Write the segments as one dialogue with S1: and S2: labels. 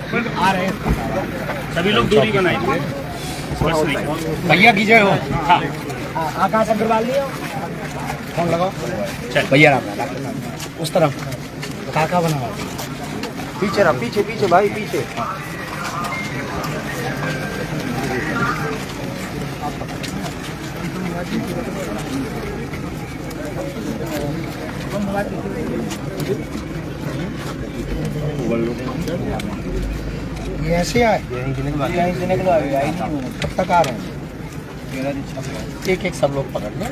S1: आ रहे
S2: सभी लोग दूरी बनाएंगे।
S1: भैया की जय हो।
S2: हाँ
S1: आकाश अग्रवाल लियो फोन लगाओ।
S2: चल
S1: भैया राम उस तरफ काका बना
S3: पीछे रहा, पीछे पीछे भाई पीछे।
S1: ये ऐसे आए यहीं से निकलो कब तक आ रहे हैं? एक एक सब लोग पकड़ लें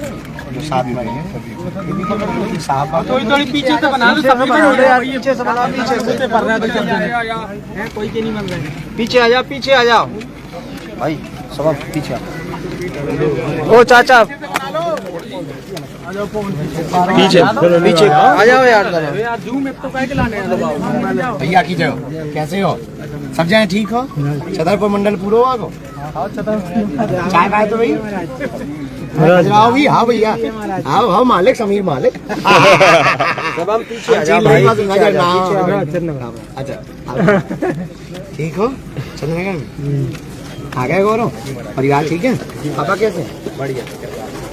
S1: जो साथ में हैं। साहब
S3: थोड़ी पीछे से बना लो, सब पीछे से बना, पीछे से पड़ रहा है कोई के नहीं बन रहा। पीछे आ जाओ, पीछे आ जाओ भाई, सब पीछे आओ। ओ चाचा पीछे पीछे आ जाओ यार।
S1: भैया की जय हो। कैसे हो? सब जाए ठीक हो? छतरपुर मंडल पूरा हुआ को चाय पाए तो भाई आओ भी। हाँ भैया आओ हाँ मालिक समीर मालिक।
S3: सब हम पीछे आ जाओ भाई।
S1: अच्छा ठीक हो? चंद्रनगर आ गए गौरव? परिवार ठीक है? पापा कैसे? बढ़िया।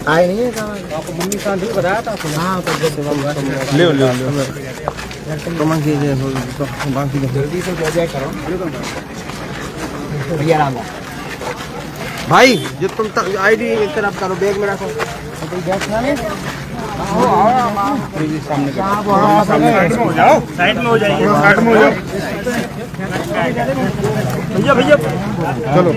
S1: आए नहीं है मम्मी शांति को बताया था। हाँ ले जल्दी से जय करो भैया राम।
S3: भाई जो तुम तक आईडी एक तरफ करो, बैग में रखो।
S2: साइड में हो जाइए, साइड में हो जाओ भैया। भैया
S3: चलो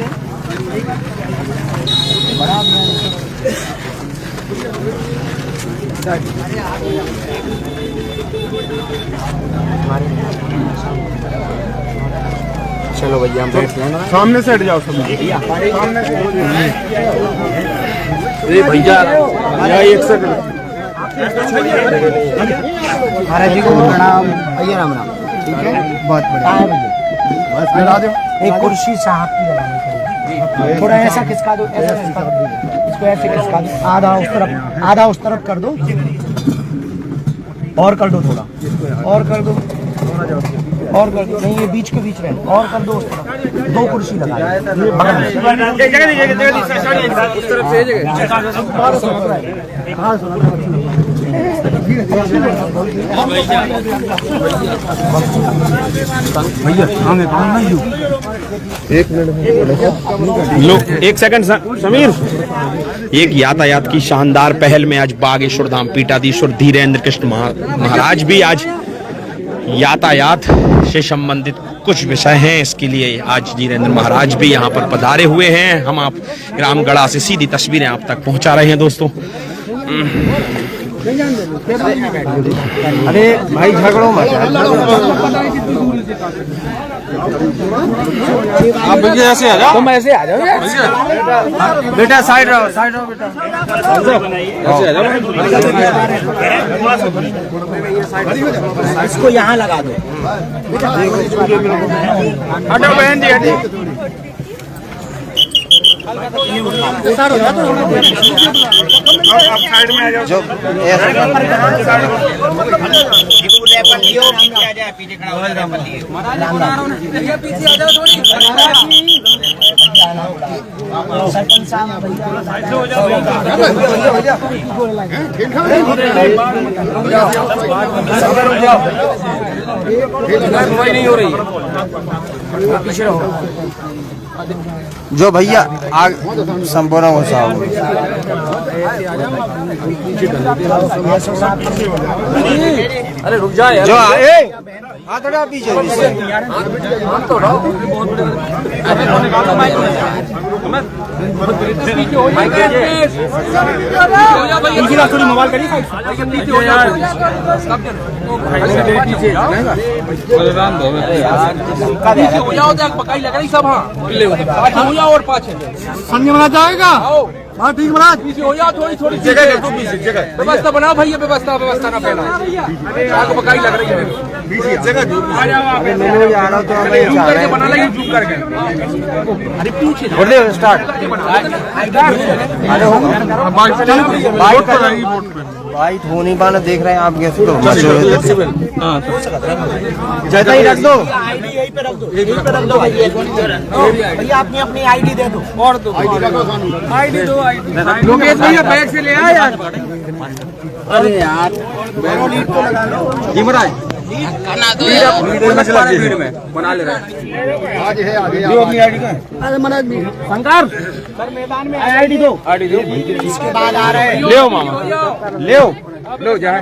S1: चलो भैया हम बैठ गए ना।
S3: सामने से हट जाओ सब
S1: भैया
S3: सामने से।
S1: भैया
S3: एक सेकंड।
S1: महाराज जी को प्रणाम। भैया राम राम। ठीक है बहुत बढ़िया भैया।
S3: बस लगा दो
S1: एक कुर्सी साहब की लगानी चाहिए। थोड़ा ऐसा खिसका दो, ऐसा खिसका दो, इसको ऐसे खिसका दो। आधा उस तरफ, आधा उस तरफ कर दो और कर दो, थोड़ा और कर दो और कर दो। नहीं ये बीच के बीच में और कर दो उस तरफ। दो कुर्सी लगा
S4: लो एक सेकंड समीर। एक यातायात की शानदार पहल में आज बागेश्वर धाम पीठाधीश्वर धीरेन्द्र कृष्ण महाराज भी आज यातायात से संबंधित कुछ विषय हैं, इसके लिए आज धीरेन्द्र महाराज भी यहाँ पर पधारे हुए हैं। हम आप रामगढ़ा से सीधी तस्वीरें आप तक पहुँचा रहे हैं दोस्तों।
S3: अरे भाई झगड़ो मत। आप भैया ऐसे आ जाओ,
S1: तुम ऐसे आ जाओ
S3: बेटा साइड रहो, साइड रहो बेटा।
S1: इसको यहाँ लगा दो।
S3: हटो बहन जी हटी। साइड में आ जाओ। जो
S1: सरपंच साहब
S3: नहीं हो रही। जो भैया आग संपूर्ण हो साहब।
S1: अरे रुक जा यार।
S3: जो हाथ हटा पीछे।
S1: मोबाइल करिए और पाँच संजय बना जाएगा। हाँ ठीक महाराज पीछे हो जाओ, थोड़ी थोड़ी जगह तो पीछे जगह व्यवस्था बनाओ भैया। व्यवस्था व्यवस्था ना फैलाओ, आग पकाई लग रही है जगह। बना लगी जूम करके। अरे पीछे बोले स्टार्ट।
S3: वाइट हो नहीं पाना, देख रहे हैं आप कैसे तो जैसा ही रख दो,
S1: यहीं पे रख दो, यहीं पे रख दो भैया, अपनी अपनी आईडी दे दो और दो आईडी दो।
S3: लोकेश भैया बैग से ले आए यार।
S1: अरे यार लीड तो लगा लो
S3: जी महाराज,
S2: बना ले रहा है।
S1: आज है आगे
S3: अपनी आईडी का
S1: अरे मनोज भी शंकर सर मैदान में आईडी दो, इसके बाद आ रहे हैं।
S3: ले मामा, ले
S2: लो जाए,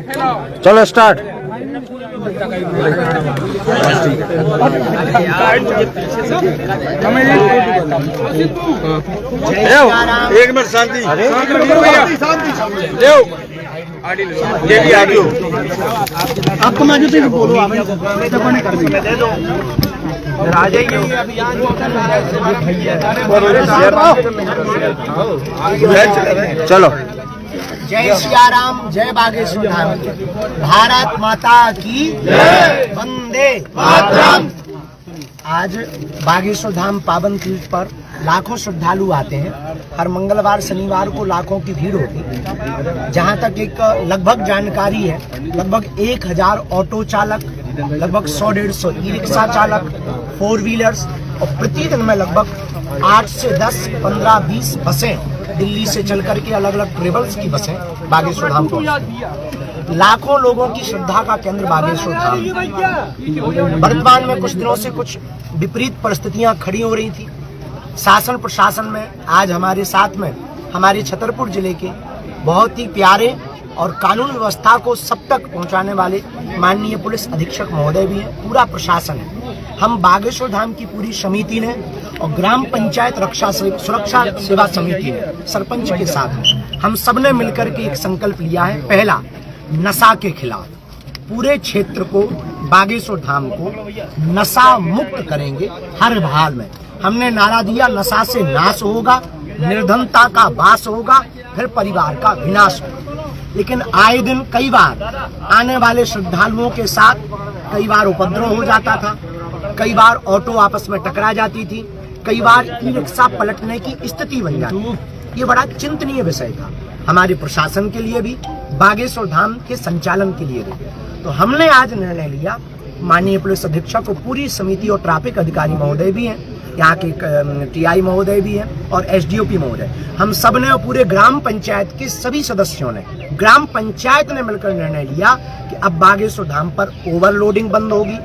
S3: चलो स्टार्ट।
S2: एक मिनट शांति,
S1: आपको मैं जो बोलो आप कर दी
S3: चलो।
S1: जय सिया राम, जय बागेश्वर धाम, भारत माता की वंदे मातरम। आज बागेश्वर धाम पावन तीर्थ पर लाखों श्रद्धालु आते हैं। हर मंगलवार शनिवार को लाखों की भीड़ होती है। जहां तक एक लगभग जानकारी है, लगभग 1000 ऑटो चालक, लगभग 100-150 ई रिक्शा चालक, 4 व्हीलर्स और प्रतिदिन में लगभग 8 से 10, 15, 20 बसें दिल्ली से चल करके अलग अलग ट्रेवल्स की बसें बागेश्वर धाम पहुंचती। लाखों लोगों की श्रद्धा का केंद्र बागेश्वर धाम। वर्तमान में कुछ दिनों से कुछ विपरीत परिस्थितियां खड़ी हो रही थी। शासन प्रशासन में आज हमारे साथ में हमारे छतरपुर जिले के बहुत ही प्यारे और कानून व्यवस्था को सब तक पहुंचाने वाले माननीय पुलिस अधीक्षक महोदय भी हैं, पूरा प्रशासन है। हम बागेश्वर धाम की पूरी समिति ने और ग्राम पंचायत सुरक्षा सेवा समिति ने सरपंच के साथ हम सबने मिलकर के एक संकल्प लिया है। पहला, नशा के खिलाफ पूरे क्षेत्र को, बागेश्वर धाम को नशा मुक्त करेंगे हर हाल में। हमने नारा दिया, नशा से नाश होगा, निर्धनता का वास होगा, फिर परिवार का विनाश होगा। लेकिन आए दिन कई बार आने वाले श्रद्धालुओं के साथ कई बार उपद्रव हो जाता था, कई बार ऑटो आपस में टकरा जाती थी, कई बार ई रिक्शा पलटने की स्थिति बन जाती। ये बड़ा चिंतनीय विषय था हमारे प्रशासन के लिए भी, बागेश्वर धाम के संचालन के लिए भी। तो हमने आज निर्णय लिया, माननीय पुलिस अधीक्षक और पूरी समिति और ट्रैफिक अधिकारी महोदय भी हैं, यहाँ के टीआई महोदय भी हैं और एसडीओपी महोदय, हम सब ने और पूरे ग्राम पंचायत के सभी सदस्यों ने, ग्राम पंचायत ने मिलकर निर्णय लिया कि अब बागेश्वर धाम पर ओवरलोडिंग बंद होगी,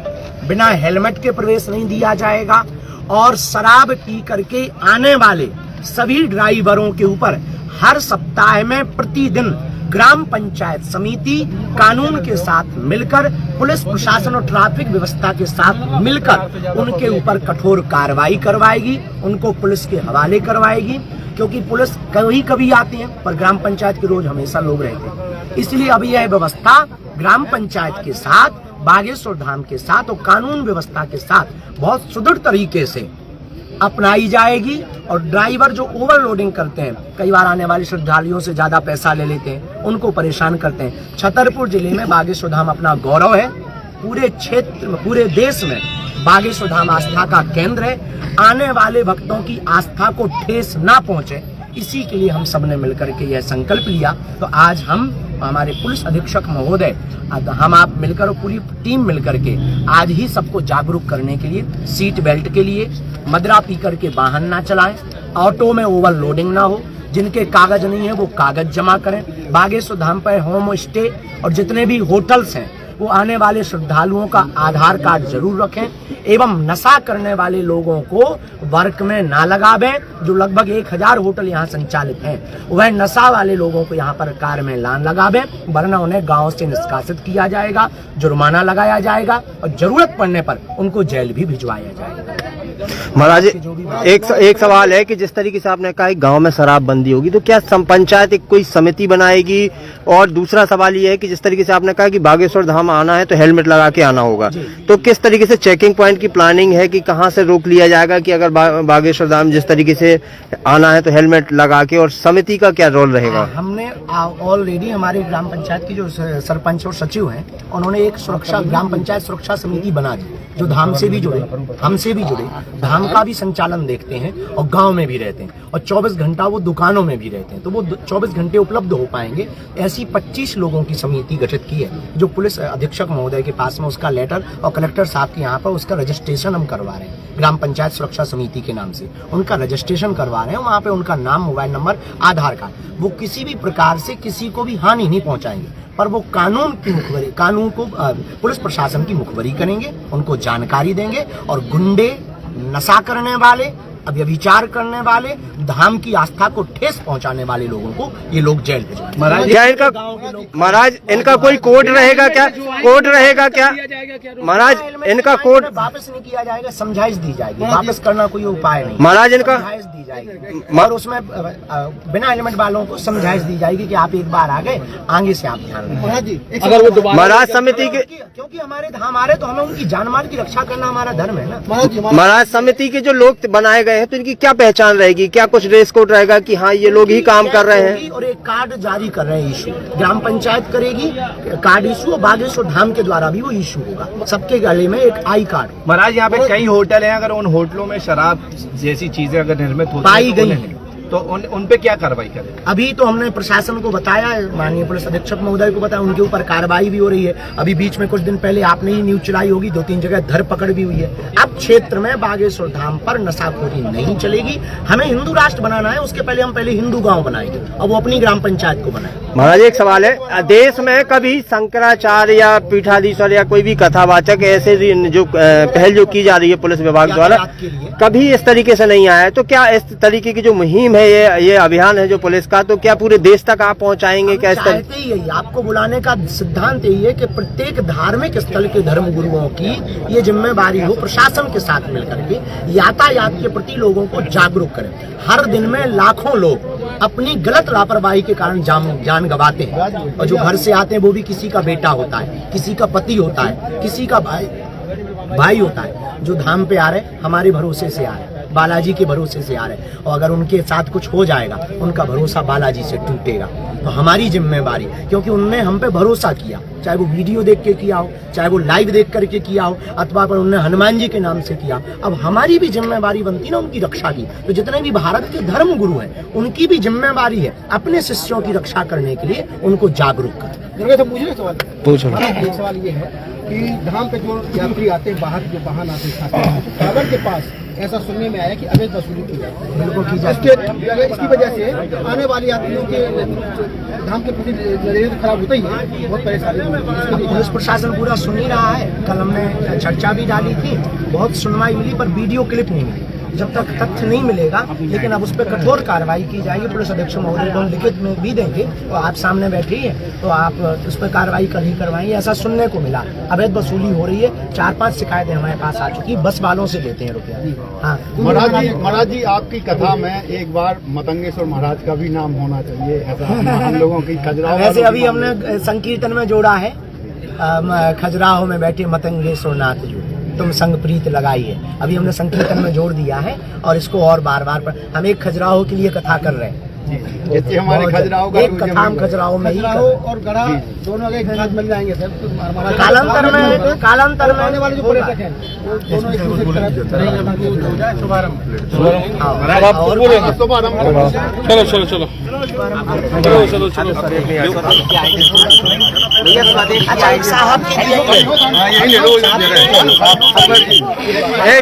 S1: बिना हेलमेट के प्रवेश नहीं दिया जाएगा और शराब पी करके आने वाले सभी ड्राइवरों के ऊपर हर सप्ताह में प्रतिदिन ग्राम पंचायत समिति कानून के साथ मिलकर, पुलिस प्रशासन और ट्रैफिक व्यवस्था के साथ मिलकर उनके ऊपर कठोर कार्रवाई करवाएगी, उनको पुलिस के हवाले करवाएगी। क्योंकि पुलिस कभी कभी आती है पर ग्राम पंचायत के रोज हमेशा लोग रहते हैं, इसलिए अब यह व्यवस्था ग्राम पंचायत के साथ, बागेश्वर धाम के साथ और कानून व्यवस्था के साथ बहुत सुदृढ़ तरीके से अपनाई जाएगी। और ड्राइवर जो ओवरलोडिंग करते हैं, कई बार आने वाले श्रद्धालुओं से ज्यादा पैसा ले लेते हैं, उनको परेशान करते हैं। छतरपुर जिले में बागेश्वर धाम अपना गौरव है, पूरे क्षेत्र में, पूरे देश में बागेश्वर धाम आस्था का केंद्र है। आने वाले भक्तों की आस्था को ठेस ना पहुंचे, इसी के लिए हम सब ने मिलकर के यह संकल्प लिया। तो आज हम, हमारे पुलिस अधीक्षक महोदय, हम आप मिलकर और पूरी टीम मिलकर के आज ही सबको जागरूक करने के लिए, सीट बेल्ट के लिए, मदरा पी करके वाहन ना चलाएं, ऑटो में ओवरलोडिंग ना हो, जिनके कागज नहीं है वो कागज जमा करें। बागेश्वर धाम पर होम स्टे और जितने भी होटल्स हैं वो आने वाले श्रद्धालुओं का आधार कार्ड जरूर रखें एवं नशा करने वाले लोगों को वर्क में ना लगावें। जो लगभग 1000 होटल यहाँ संचालित हैं, वह नशा वाले लोगों को यहाँ पर कार में ना लगावें, वरना उन्हें गांव से निष्कासित किया जाएगा, जुर्माना लगाया जाएगा और जरूरत पड़ने पर उनको जेल भी भिजवाया जाएगा।
S3: महाराज, एक सवाल है कि जिस तरीके से आपने कहा गांव में शराबबंदी होगी, तो क्या पंचायत एक कोई समिति बनाएगी? और दूसरा सवाल ये है कि जिस तरीके से आपने कहा कि बागेश्वर धाम आना है तो हेलमेट लगा के आना होगा, तो किस तरीके से चेकिंग पॉइंट की प्लानिंग है कि कहां से रोक लिया जाएगा कि अगर बागेश्वर धाम जिस तरीके से आना है तो हेलमेट लगा के, और समिति का क्या रोल रहेगा?
S1: हमने ऑलरेडी हमारे ग्राम पंचायत की जो सरपंच और सचिव हैं, उन्होंने एक सुरक्षा, ग्राम पंचायत सुरक्षा समिति बना दी। जो धाम से भी जुड़े, हमसे भी जुड़े, धाम का भी संचालन देखते हैं और गांव में भी रहते हैं और 24 घंटा वो दुकानों में भी रहते हैं, तो वो 24 घंटे उपलब्ध हो पाएंगे। ऐसी 25 लोगों की समिति गठित की है, जो पुलिस अधीक्षक महोदय के पास में उसका लेटर और कलेक्टर साहब के यहाँ पर उसका रजिस्ट्रेशन हम करवा रहे हैं, ग्राम पंचायत सुरक्षा समिति के नाम से उनका रजिस्ट्रेशन करवा रहे हैं। वहाँ पे उनका नाम, मोबाइल नंबर, आधार कार्ड, वो किसी भी प्रकार से किसी को भी हानि नहीं पहुँचाएंगे, पर वो कानून की मुखबरी, कानून को पुलिस प्रशासन की मुखबरी करेंगे, उनको जानकारी देंगे और गुंडे, नशा करने वाले, व्यभिचार करने वाले, धाम की आस्था को ठेस पहुंचाने वाले लोगों को ये लोग जेल भेजेंगे।
S3: महाराज इनका कोई कोड रहेगा क्या? कोड रहेगा क्या महाराज? इनका कोड
S1: वापस नहीं किया जाएगा, समझाइश दी जाएगी, वापस करना कोई उपाय नहीं
S3: महाराज। इनका
S1: समझाइश दी जाएगी और उसमें बिना एलिमेंट वालों को समझाइश दी जाएगी कि आप एक बार आ गए, आगे से आप ध्यान रखें।
S3: अगर वो महाराज समिति के,
S1: क्योंकि हमारे धाम आ रहे तो हमें उनकी जान माल की रक्षा करना हमारा धर्म है ना।
S3: महाराज समिति के जो लोग बनाए गए हैं तो इनकी क्या पहचान रहेगी? क्या कुछ ड्रेस कोड रहेगा कि हाँ ये लोग ही काम कर रहे हैं?
S1: और एक कार्ड जारी कर रहे हैं, इशू ग्राम पंचायत करेगी कार्ड इशू, और बागेश्वर धाम के द्वारा भी वो इशू होगा, सबके गले में एक आई कार्ड।
S5: महाराज यहाँ पे कई होटल हैं, अगर उन होटलों में शराब जैसी चीजें अगर निर्मित होती
S1: पाई गई हैं
S5: तो उन पे क्या कार्रवाई करें?
S1: अभी तो हमने प्रशासन को बताया है, माननीय पुलिस अधीक्षक महोदय को बताया, उनके ऊपर कार्रवाई भी हो रही है। अभी बीच में कुछ दिन पहले आपने ही न्यूज चलाई होगी, 2-3 जगह धरपकड़ भी हुई है। अब क्षेत्र में बागेश्वर धाम पर नशाखोरी नहीं चलेगी। हमें हिंदू राष्ट्र बनाना है, उसके पहले हम हिंदू गांव बनाएंगे और वो अपनी ग्राम पंचायत को बनाएंगे।
S3: महाराज एक सवाल है, देश में कभी शंकराचार्य या पीठाधीश्वर या कोई भी कथावाचक ऐसे जो पहल जो की जा रही है पुलिस विभाग द्वारा, कभी इस तरीके से नहीं आया है, तो क्या इस तरीके की जो मुहिम है, ये अभियान है जो पुलिस का, तो क्या पूरे देश तक आप पहुंचाएंगे? क्या
S1: चाहते ही यही, आपको बुलाने का सिद्धांत यही है कि प्रत्येक धार्मिक स्थल के धर्म गुरुओं की ये जिम्मेदारी हो, प्रशासन के साथ मिलकर के यातायात के प्रति लोगों को जागरूक करें। हर दिन में लाखों लोग अपनी गलत लापरवाही के कारण जान गंवाते हैं, और जो घर से आते हैं वो भी किसी का बेटा होता है, किसी का पति होता है, किसी का भाई होता है। जो धाम पे आ रहे हमारे भरोसे से आ रहे, बालाजी के भरोसे से आ रहे, और अगर उनके साथ कुछ हो जाएगा उनका भरोसा बालाजी से टूटेगा। तो हमारी जिम्मेवारी, क्योंकि उनने हम पे भरोसा किया, चाहे वो वीडियो देख के किया हो, चाहे वो लाइव देख करके किया हो, अथवा पर उन्होंने हनुमान जी के नाम से किया। अब हमारी भी जिम्मेवारी बनती ना उनकी रक्षा की। तो जितने भी भारत के धर्म गुरु हैं उनकी भी जिम्मेवारी है अपने शिष्यों की रक्षा करने के लिए उनको जागरूक करें।
S6: सवाल ये है कि धाम पे जो यात्री आते हैं, बाहर जो वाहन आते हैं, टावर के पास ऐसा सुनने में आया कि अवैध वसूली की जाती है, बिल्कुल की जाती है। इसकी वजह से आने वाले यात्रियों के धाम के प्रति नजरिया खराब होता ही है, बहुत परेशानी होती है।
S1: पुलिस प्रशासन पूरा सुन ही रहा है। कल हमने चर्चा भी डाली थी, बहुत सुनवाई मिली, पर वीडियो क्लिप नहीं मिली। जब तक तथ्य नहीं मिलेगा, लेकिन अब उस पर कठोर कार्रवाई की जाएगी। पुलिस अधीक्षक महोदय को लिखित में भी देंगे, तो आप सामने बैठे हैं तो आप उस पर कार्रवाई कल ही करवाएंगे। ऐसा सुनने को मिला, अवैध वसूली हो रही है। 4-5 शिकायतें हमारे पास आ चुकी, बस वालों से देते हैं रुपया। हाँ
S6: महाराज जी आपकी कथा में एक बार मतंगेश्वर महाराज का भी नाम होना चाहिए, ऐसा हम लोगों की खजुराहो।
S1: वैसे अभी हमने संकीर्तन में जोड़ा है, खजुराहो में बैठे मतंगेश्वर नाथ जी, तुम संग प्रीत लगाई है। अभी हमने संकीर्तन में जोड़ दिया है और इसको और बार-बार हम एक खजुराहो के लिए कथा कर रहे हैं।
S6: जैसे हमारे खजुराहो का
S1: एक कथा हम खजुराहो में ही
S6: और गढ़ा दोनों एक साथ मिल जाएंगे सर।
S1: कालांतर में
S6: आने वाले जो पर्यटक हैं वो दोनों एक दूसरे की तरफ शुभारंभ।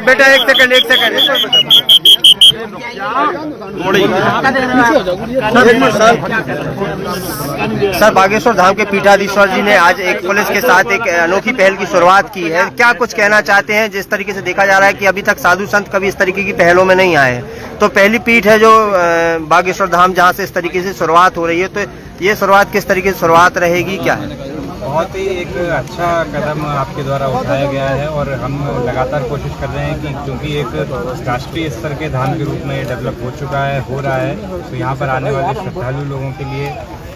S3: बेटा एक सेकंड सर, बागेश्वर धाम के पीठाधीश्वर जी ने आज एक पुलिस के साथ एक अनोखी पहल की शुरुआत की है। क्या कुछ कहना चाहते हैं? जिस तरीके से देखा जा रहा है कि अभी तक साधु संत कभी इस तरीके की पहलों में नहीं आए, तो पहली पीठ है जो बागेश्वर धाम जहां से इस तरीके से शुरुआत हो रही है, तो ये शुरुआत किस तरीके से शुरुआत रहेगी, क्या है?
S7: बहुत ही एक अच्छा कदम आपके द्वारा उठाया गया है और हम लगातार कोशिश कर रहे हैं कि क्योंकि एक राष्ट्रीय स्तर के धाम के रूप में ये डेवलप हो चुका है, हो रहा है, तो यहाँ पर आने वाले श्रद्धालु लोगों के लिए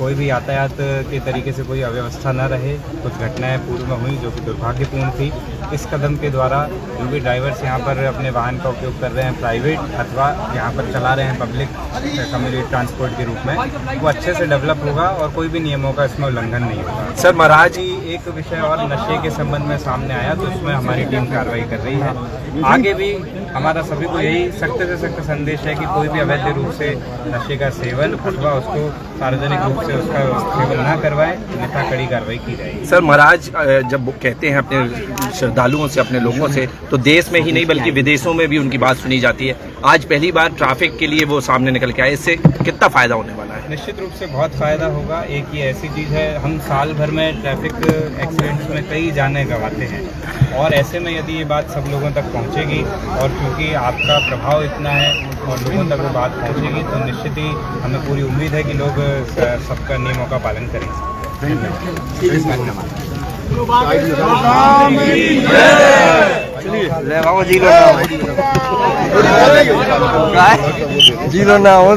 S7: कोई भी यातायात के तरीके से कोई अव्यवस्था न रहे। कुछ घटनाएं पूर्व में हुई जो कि दुर्भाग्यपूर्ण थी। इस कदम के द्वारा जो भी ड्राइवर्स यहाँ पर अपने वाहन का उपयोग कर रहे हैं, प्राइवेट अथवा यहाँ पर चला रहे हैं पब्लिक कम्युनिटी ट्रांसपोर्ट के रूप में, वो अच्छे से डेवलप होगा और कोई भी नियमों का इसमें उल्लंघन नहीं होगा।
S4: सर, महाराज
S7: आज ही एक विषय और नशे के संबंध में सामने आया, तो उसमें हमारी टीम कार्रवाई कर रही है। आगे भी हमारा सभी को यही सख्त से सख्त संदेश है कि कोई भी अवैध रूप से नशे का सेवन अथवा उसको सार्वजनिक रूप से उसका सेवन ना करवाए, अन्यथा कड़ी कार्रवाई की जाएगी।
S5: सर, महाराज जब वो कहते हैं अपने श्रद्धालुओं से, अपने लोगों से, तो देश में ही नहीं बल्कि विदेशों में भी उनकी बात सुनी जाती है। आज पहली बार ट्रैफिक के लिए वो सामने निकल के आए, इससे कितना फायदा होने वाला है?
S7: निश्चित रूप से बहुत फ़ायदा होगा। एक ये ऐसी चीज़ है, हम साल भर में ट्रैफिक एक्सीडेंट्स में कई जानें गंवाते हैं, और ऐसे में यदि ये बात सब लोगों तक पहुंचेगी, और क्योंकि आपका प्रभाव इतना है और लोगों तक वो बात पहुंचेगी, तो निश्चित ही हमें पूरी उम्मीद है कि लोग सबका नियमों का पालन करेंगे।
S3: जी लो ना हो